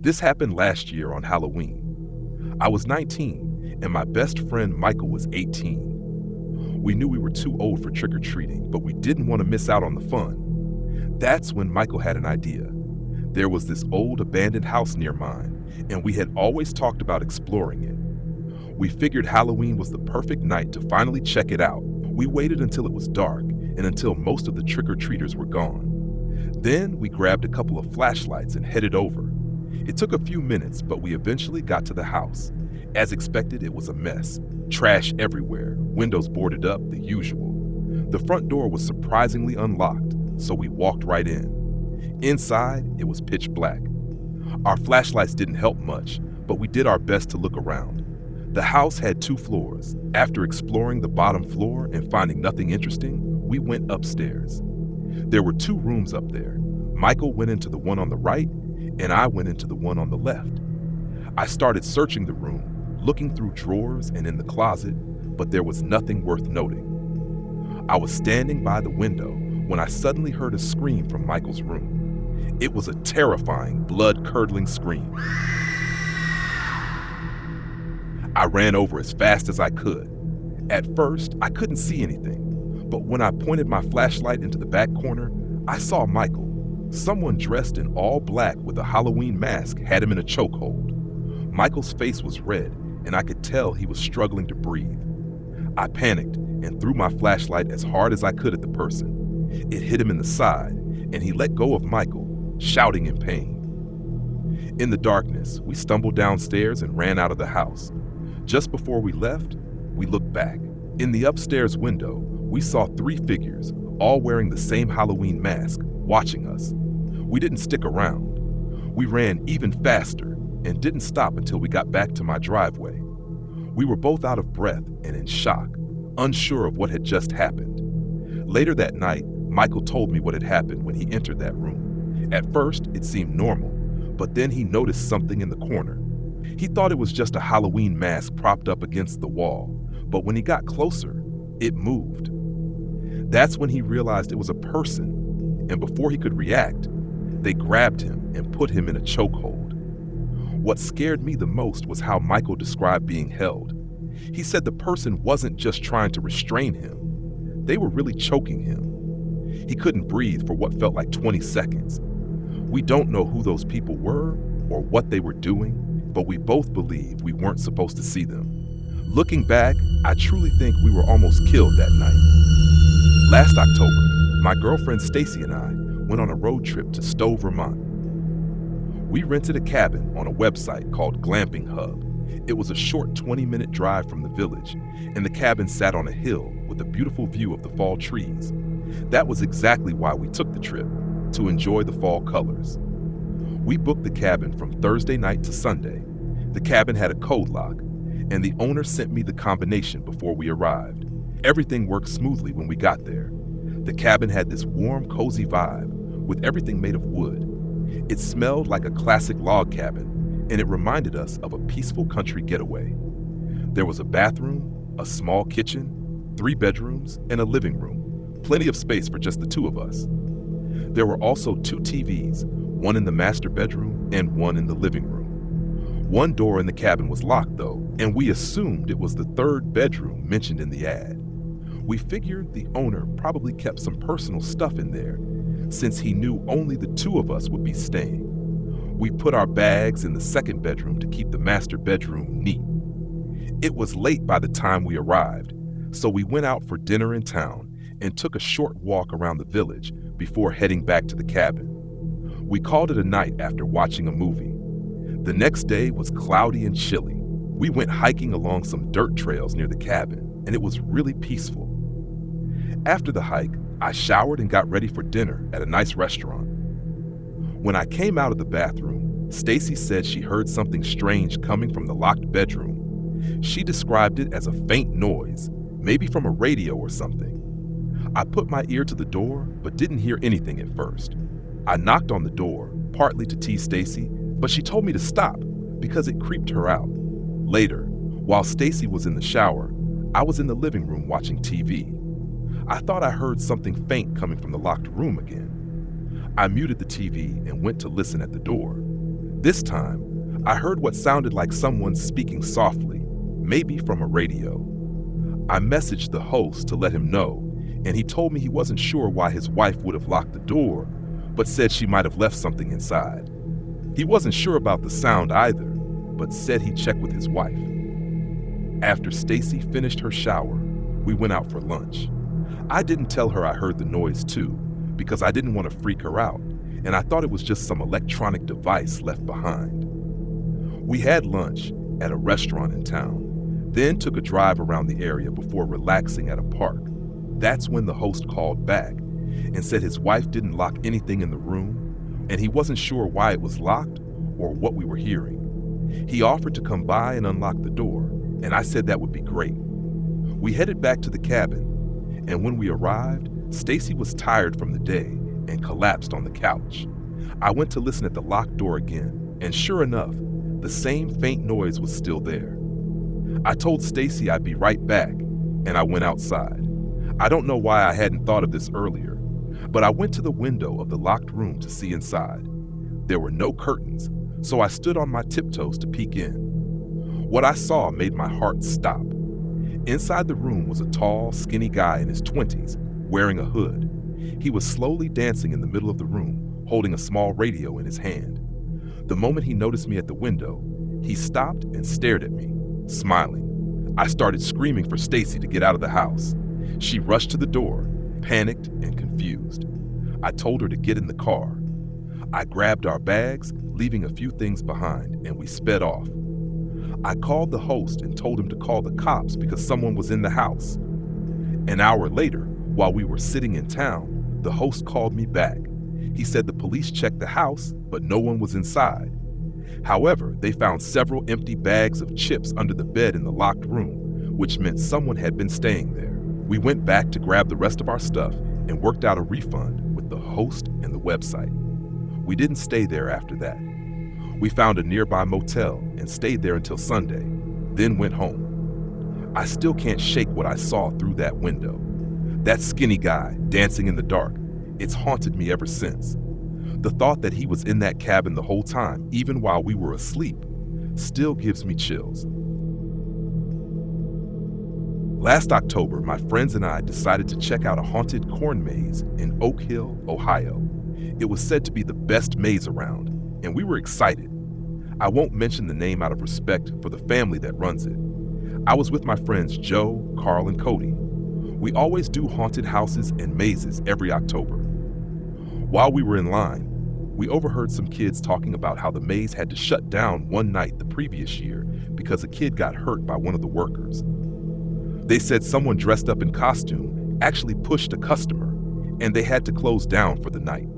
This happened last year on Halloween. I was 19 and my best friend Michael was 18. We knew we were too old for trick-or-treating, but we didn't want to miss out on the fun. That's when Michael had an idea. There was this old abandoned house near mine, and we had always talked about exploring it. We figured Halloween was the perfect night to finally check it out. We waited until it was dark and until most of the trick-or-treaters were gone. Then we grabbed a couple of flashlights and headed over. It took a few minutes, but we eventually got to the house. As expected, it was a mess. Trash everywhere, windows boarded up, the usual. The front door was surprisingly unlocked, so we walked right in. Inside, it was pitch black. Our flashlights didn't help much, but we did our best to look around. The house had 2 floors. After exploring the bottom floor and finding nothing interesting, we went upstairs. There were 2 rooms up there. Michael went into the one on the right, and I went into the one on the left. I started searching the room, looking through drawers and in the closet, but there was nothing worth noting. I was standing by the window when I suddenly heard a scream from Michael's room. It was a terrifying, blood-curdling scream. I ran over as fast as I could. At first, I couldn't see anything, but when I pointed my flashlight into the back corner, I saw Michael. Someone dressed in all black with a Halloween mask had him in a chokehold. Michael's face was red, and I could tell he was struggling to breathe. I panicked and threw my flashlight as hard as I could at the person. It hit him in the side, and he let go of Michael, shouting in pain. In the darkness, we stumbled downstairs and ran out of the house. Just before we left, we looked back. In the upstairs window, we saw 3 figures, all wearing the same Halloween mask, watching us. We didn't stick around. We ran even faster and didn't stop until we got back to my driveway. We were both out of breath and in shock, unsure of what had just happened. Later that night, Michael told me what had happened when he entered that room. At first, it seemed normal, but then he noticed something in the corner. He thought it was just a Halloween mask propped up against the wall, but when he got closer, it moved. That's when he realized it was a person, and before he could react, they grabbed him and put him in a chokehold. What scared me the most was how Michael described being held. He said the person wasn't just trying to restrain him. They were really choking him. He couldn't breathe for what felt like 20 seconds. We don't know who those people were or what they were doing, but we both believe we weren't supposed to see them. Looking back, I truly think we were almost killed that night. Last October, my girlfriend Stacy and I went on a road trip to Stowe, Vermont. We rented a cabin on a website called Glamping Hub. It was a short 20-minute drive from the village, and the cabin sat on a hill with a beautiful view of the fall trees. That was exactly why we took the trip, to enjoy the fall colors. We booked the cabin from Thursday night to Sunday. The cabin had a code lock, and the owner sent me the combination before we arrived. Everything worked smoothly when we got there. The cabin had this warm, cozy vibe, with everything made of wood. It smelled like a classic log cabin, and it reminded us of a peaceful country getaway. There was a bathroom, a small kitchen, 3 bedrooms, and a living room. Plenty of space for just the 2 of us. There were also 2 TVs, one in the master bedroom and one in the living room. One door in the cabin was locked though, and we assumed it was the 3rd bedroom mentioned in the ad. We figured the owner probably kept some personal stuff in there, since he knew only the 2 of us would be staying. We put our bags in the 2nd bedroom to keep the master bedroom neat. It was late by the time we arrived, so we went out for dinner in town and took a short walk around the village before heading back to the cabin. We called it a night after watching a movie. The next day was cloudy and chilly. We went hiking along some dirt trails near the cabin, and it was really peaceful. After the hike, I showered and got ready for dinner at a nice restaurant. When I came out of the bathroom, Stacy said she heard something strange coming from the locked bedroom. She described it as a faint noise, maybe from a radio or something. I put my ear to the door, but didn't hear anything at first. I knocked on the door, partly to tease Stacy, but she told me to stop because it creeped her out. Later, while Stacy was in the shower, I was in the living room watching TV. I thought I heard something faint coming from the locked room again. I muted the TV and went to listen at the door. This time, I heard what sounded like someone speaking softly, maybe from a radio. I messaged the host to let him know, and he told me he wasn't sure why his wife would have locked the door, but said she might have left something inside. He wasn't sure about the sound either, but said he'd check with his wife. After Stacy finished her shower, we went out for lunch. I didn't tell her I heard the noise too, because I didn't want to freak her out, and I thought it was just some electronic device left behind. We had lunch at a restaurant in town, then took a drive around the area before relaxing at a park. That's when the host called back and said his wife didn't lock anything in the room, and he wasn't sure why it was locked or what we were hearing. He offered to come by and unlock the door, and I said that would be great. We headed back to the cabin, and when we arrived, Stacy was tired from the day and collapsed on the couch. I went to listen at the locked door again, and sure enough, the same faint noise was still there. I told Stacy I'd be right back, and I went outside. I don't know why I hadn't thought of this earlier, but I went to the window of the locked room to see inside. There were no curtains, so I stood on my tiptoes to peek in. What I saw made my heart stop. Inside the room was a tall, skinny guy in his 20s, wearing a hood. He was slowly dancing in the middle of the room, holding a small radio in his hand. The moment he noticed me at the window, he stopped and stared at me, smiling. I started screaming for Stacy to get out of the house. She rushed to the door, panicked and confused. I told her to get in the car. I grabbed our bags, leaving a few things behind, and we sped off. I called the host and told him to call the cops because someone was in the house. An hour later, while we were sitting in town, the host called me back. He said the police checked the house, but no one was inside. However, they found several empty bags of chips under the bed in the locked room, which meant someone had been staying there. We went back to grab the rest of our stuff and worked out a refund with the host and the website. We didn't stay there after that. We found a nearby motel and stayed there until Sunday, then went home. I still can't shake what I saw through that window. That skinny guy dancing in the dark, it's haunted me ever since. The thought that he was in that cabin the whole time, even while we were asleep, still gives me chills. Last October, my friends and I decided to check out a haunted corn maze in Oak Hill, Ohio. It was said to be the best maze around, and we were excited. I won't mention the name out of respect for the family that runs it. I was with my friends Joe, Carl, and Cody. We always do haunted houses and mazes every October. While we were in line, we overheard some kids talking about how the maze had to shut down one night the previous year because a kid got hurt by one of the workers. They said someone dressed up in costume actually pushed a customer, and they had to close down for the night.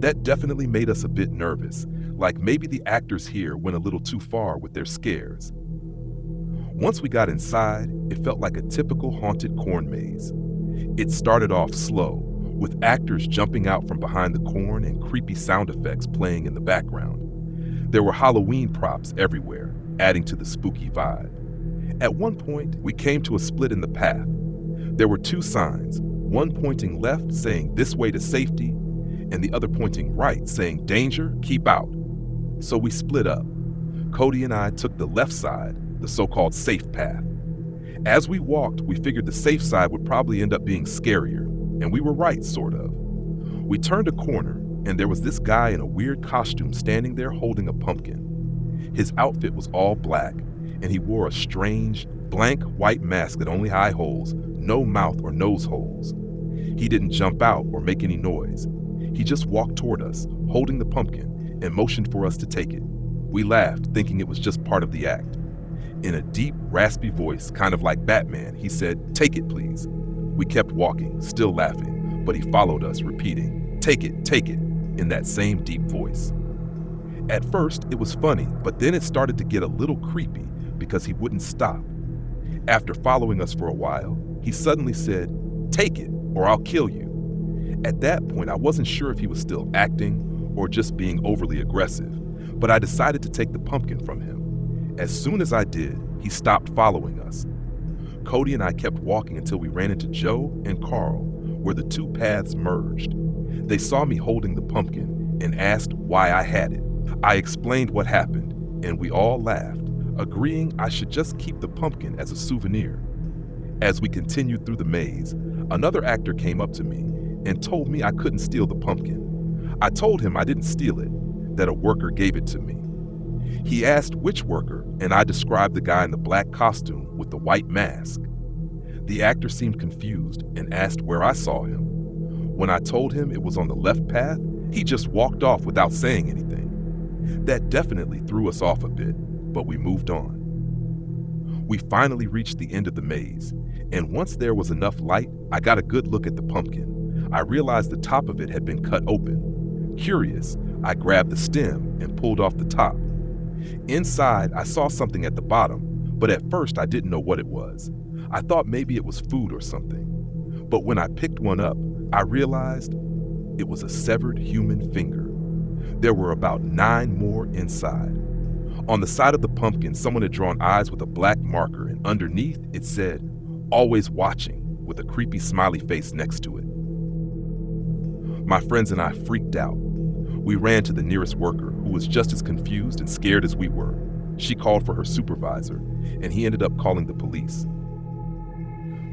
That definitely made us a bit nervous, like maybe the actors here went a little too far with their scares. Once we got inside, it felt like a typical haunted corn maze. It started off slow, with actors jumping out from behind the corn and creepy sound effects playing in the background. There were Halloween props everywhere, adding to the spooky vibe. At one point, we came to a split in the path. There were two signs, one pointing left saying "this way to safety," and the other pointing right saying "danger, keep out." So we split up. Cody and I took the left side, the so-called safe path. As we walked, we figured the safe side would probably end up being scarier, and we were right, sort of. We turned a corner, and there was this guy in a weird costume standing there holding a pumpkin. His outfit was all black, and he wore a strange, blank white mask that only had eye holes, no mouth or nose holes. He didn't jump out or make any noise. He just walked toward us, holding the pumpkin, and motioned for us to take it. We laughed, thinking it was just part of the act. In a deep, raspy voice, kind of like Batman, he said, "Take it, please." We kept walking, still laughing, but he followed us, repeating, take it," in that same deep voice. At first, it was funny, but then it started to get a little creepy because he wouldn't stop. After following us for a while, he suddenly said, "Take it, or I'll kill you." At that point, I wasn't sure if he was still acting or just being overly aggressive, but I decided to take the pumpkin from him. As soon as I did, he stopped following us. Cody and I kept walking until we ran into Joe and Carl, where the two paths merged. They saw me holding the pumpkin and asked why I had it. I explained what happened, and we all laughed, agreeing I should just keep the pumpkin as a souvenir. As we continued through the maze, another actor came up to me and told me I couldn't steal the pumpkin. I told him I didn't steal it, that a worker gave it to me. He asked which worker, and I described the guy in the black costume with the white mask. The actor seemed confused and asked where I saw him. When I told him it was on the left path, he just walked off without saying anything. That definitely threw us off a bit, but we moved on. We finally reached the end of the maze, and once there was enough light, I got a good look at the pumpkin. I realized the top of it had been cut open. Curious, I grabbed the stem and pulled off the top. Inside, I saw something at the bottom, but at first I didn't know what it was. I thought maybe it was food or something. But when I picked one up, I realized it was a severed human finger. There were about 9 more inside. On the side of the pumpkin, someone had drawn eyes with a black marker, and underneath it said, "Always watching," with a creepy smiley face next to it. My friends and I freaked out. We ran to the nearest worker, who was just as confused and scared as we were. She called for her supervisor, and he ended up calling the police.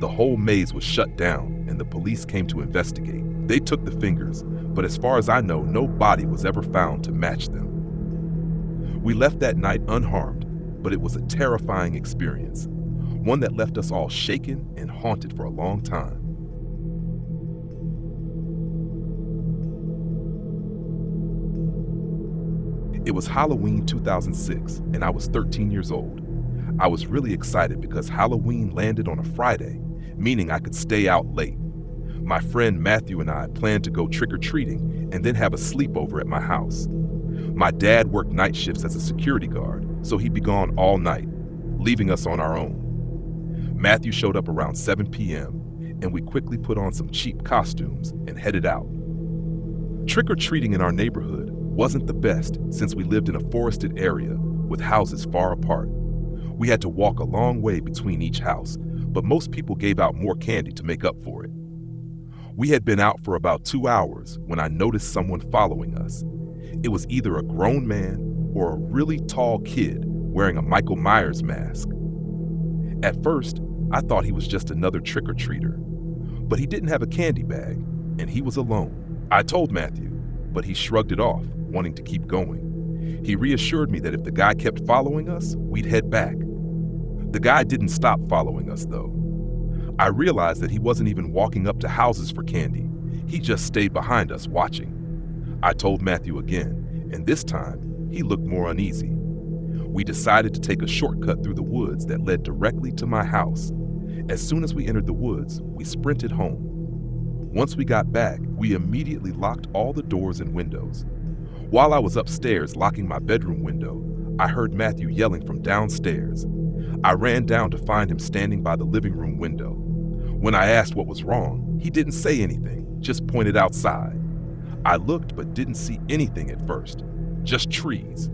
The whole maze was shut down, and the police came to investigate. They took the fingers, but as far as I know, no body was ever found to match them. We left that night unharmed, but it was a terrifying experience, one that left us all shaken and haunted for a long time. It was Halloween 2006, and I was 13 years old. I was really excited because Halloween landed on a Friday, meaning I could stay out late. My friend Matthew and I planned to go trick-or-treating and then have a sleepover at my house. My dad worked night shifts as a security guard, so he'd be gone all night, leaving us on our own. Matthew showed up around 7 p.m., and we quickly put on some cheap costumes and headed out. Trick-or-treating in our neighborhood wasn't the best since we lived in a forested area with houses far apart. We had to walk a long way between each house, but most people gave out more candy to make up for it. We had been out for about 2 hours when I noticed someone following us. It was either a grown man or a really tall kid wearing a Michael Myers mask. At first, I thought he was just another trick-or-treater, but he didn't have a candy bag, and he was alone. I told Matthew, but he shrugged it off, wanting to keep going. He reassured me that if the guy kept following us, we'd head back. The guy didn't stop following us, though. I realized that he wasn't even walking up to houses for candy. He just stayed behind us watching. I told Matthew again, and this time, he looked more uneasy. We decided to take a shortcut through the woods that led directly to my house. As soon as we entered the woods, we sprinted home. Once we got back, we immediately locked all the doors and windows. While I was upstairs locking my bedroom window, I heard Matthew yelling from downstairs. I ran down to find him standing by the living room window. When I asked what was wrong, he didn't say anything, just pointed outside. I looked but didn't see anything at first, just trees.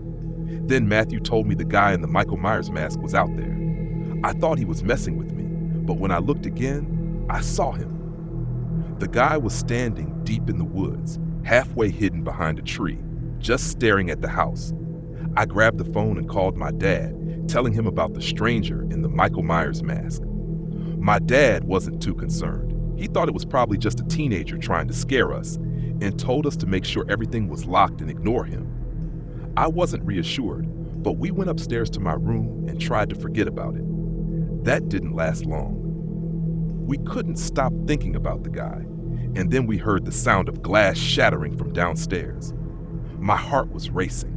Then Matthew told me the guy in the Michael Myers mask was out there. I thought he was messing with me, but when I looked again, I saw him. The guy was standing deep in the woods, halfway hidden behind a tree, just staring at the house. I grabbed the phone and called my dad, telling him about the stranger in the Michael Myers mask. My dad wasn't too concerned. He thought it was probably just a teenager trying to scare us, and told us to make sure everything was locked and ignore him. I wasn't reassured, but we went upstairs to my room and tried to forget about it. That didn't last long. We couldn't stop thinking about the guy, and then we heard the sound of glass shattering from downstairs. My heart was racing.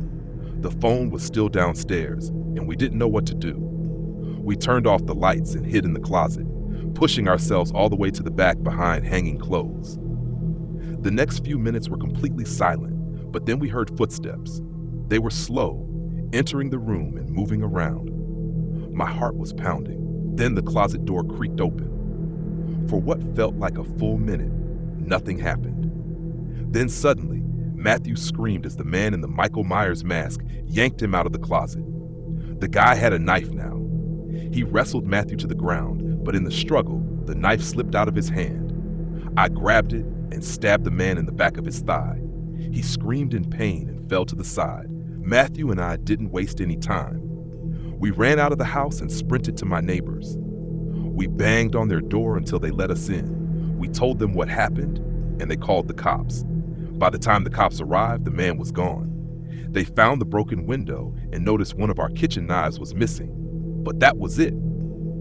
The phone was still downstairs, and we didn't know what to do. We turned off the lights and hid in the closet, pushing ourselves all the way to the back behind hanging clothes. The next few minutes were completely silent, but then we heard footsteps. They were slow, entering the room and moving around. My heart was pounding. Then the closet door creaked open. For what felt like a full minute, nothing happened. Then suddenly, Matthew screamed as the man in the Michael Myers mask yanked him out of the closet. The guy had a knife now. He wrestled Matthew to the ground, but in the struggle, the knife slipped out of his hand. I grabbed it and stabbed the man in the back of his thigh. He screamed in pain and fell to the side. Matthew and I didn't waste any time. We ran out of the house and sprinted to my neighbors. We banged on their door until they let us in. We told them what happened, and they called the cops. By the time the cops arrived, the man was gone. They found the broken window and noticed one of our kitchen knives was missing. But that was it.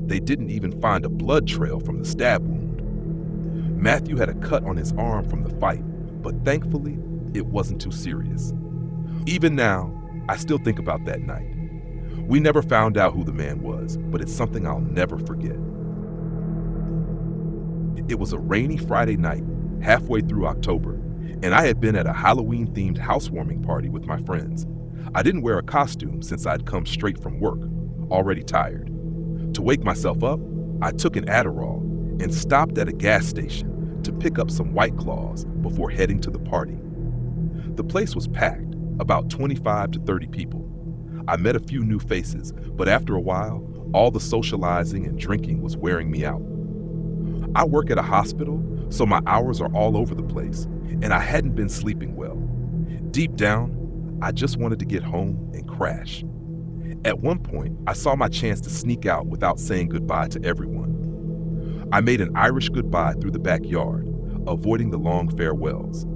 They didn't even find a blood trail from the stab wound. Matthew had a cut on his arm from the fight, but thankfully, it wasn't too serious. Even now, I still think about that night. We never found out who the man was, but it's something I'll never forget. It was a rainy Friday night, halfway through October, and I had been at a Halloween-themed housewarming party with my friends. I didn't wear a costume since I'd come straight from work, already tired. To wake myself up, I took an Adderall and stopped at a gas station to pick up some White Claws before heading to the party. The place was packed, about 25 to 30 people. I met a few new faces, but after a while, all the socializing and drinking was wearing me out. I work at a hospital, so my hours are all over the place, and I hadn't been sleeping well. Deep down, I just wanted to get home and crash. At one point, I saw my chance to sneak out without saying goodbye to everyone. I made an Irish goodbye through the backyard, avoiding the long farewells.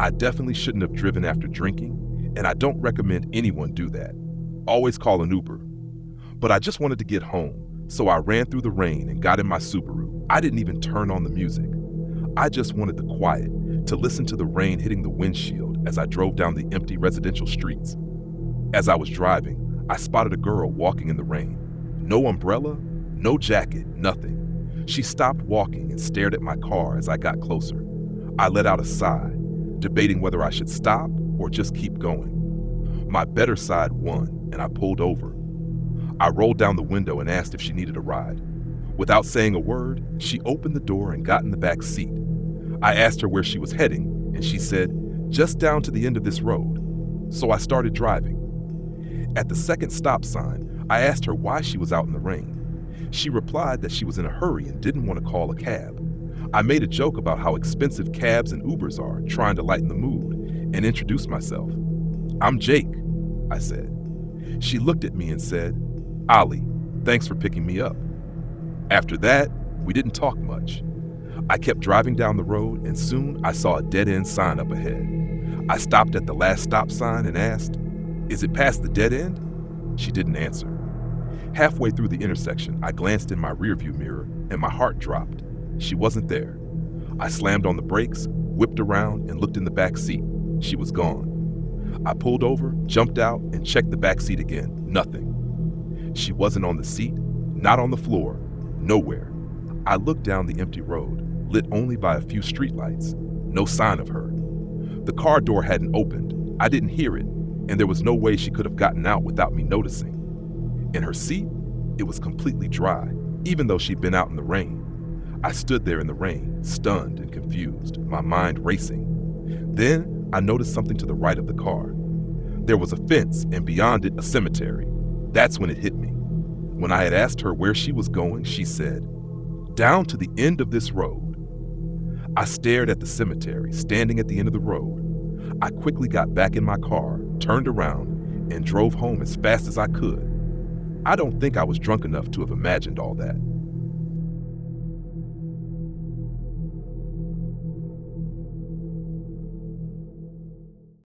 I definitely shouldn't have driven after drinking, and I don't recommend anyone do that. Always call an Uber. But I just wanted to get home, so I ran through the rain and got in my Subaru. I didn't even turn on the music. I just wanted the quiet, to listen to the rain hitting the windshield as I drove down the empty residential streets. As I was driving, I spotted a girl walking in the rain. No umbrella, no jacket, nothing. She stopped walking and stared at my car as I got closer. I let out a sigh, debating whether I should stop or just keep going. My better side won, and I pulled over. I rolled down the window and asked if she needed a ride. Without saying a word, she opened the door and got in the back seat. I asked her where she was heading, and she said, "Just down to the end of this road." So I started driving. At the second stop sign, I asked her why she was out in the rain. She replied that she was in a hurry and didn't want to call a cab. I made a joke about how expensive cabs and Ubers are, trying to lighten the mood, and introduced myself. "I'm Jake," I said. She looked at me and said, "Ali, thanks for picking me up." After that, we didn't talk much. I kept driving down the road, and soon I saw a dead-end sign up ahead. I stopped at the last stop sign and asked, "Is it past the dead end?" She didn't answer. Halfway through the intersection, I glanced in my rearview mirror, and my heart dropped. She wasn't there. I slammed on the brakes, whipped around, and looked in the back seat. She was gone. I pulled over, jumped out, and checked the back seat again. Nothing. She wasn't on the seat, not on the floor, nowhere. I looked down the empty road, lit only by a few streetlights. No sign of her. The car door hadn't opened. I didn't hear it, and there was no way she could have gotten out without me noticing. In her seat, it was completely dry, even though she'd been out in the rain. I stood there in the rain, stunned and confused, my mind racing. Then I noticed something to the right of the car. There was a fence, and beyond it, a cemetery. That's when it hit me. When I had asked her where she was going, she said, "Down to the end of this road." I stared at the cemetery, standing at the end of the road. I quickly got back in my car, turned around, and drove home as fast as I could. I don't think I was drunk enough to have imagined all that.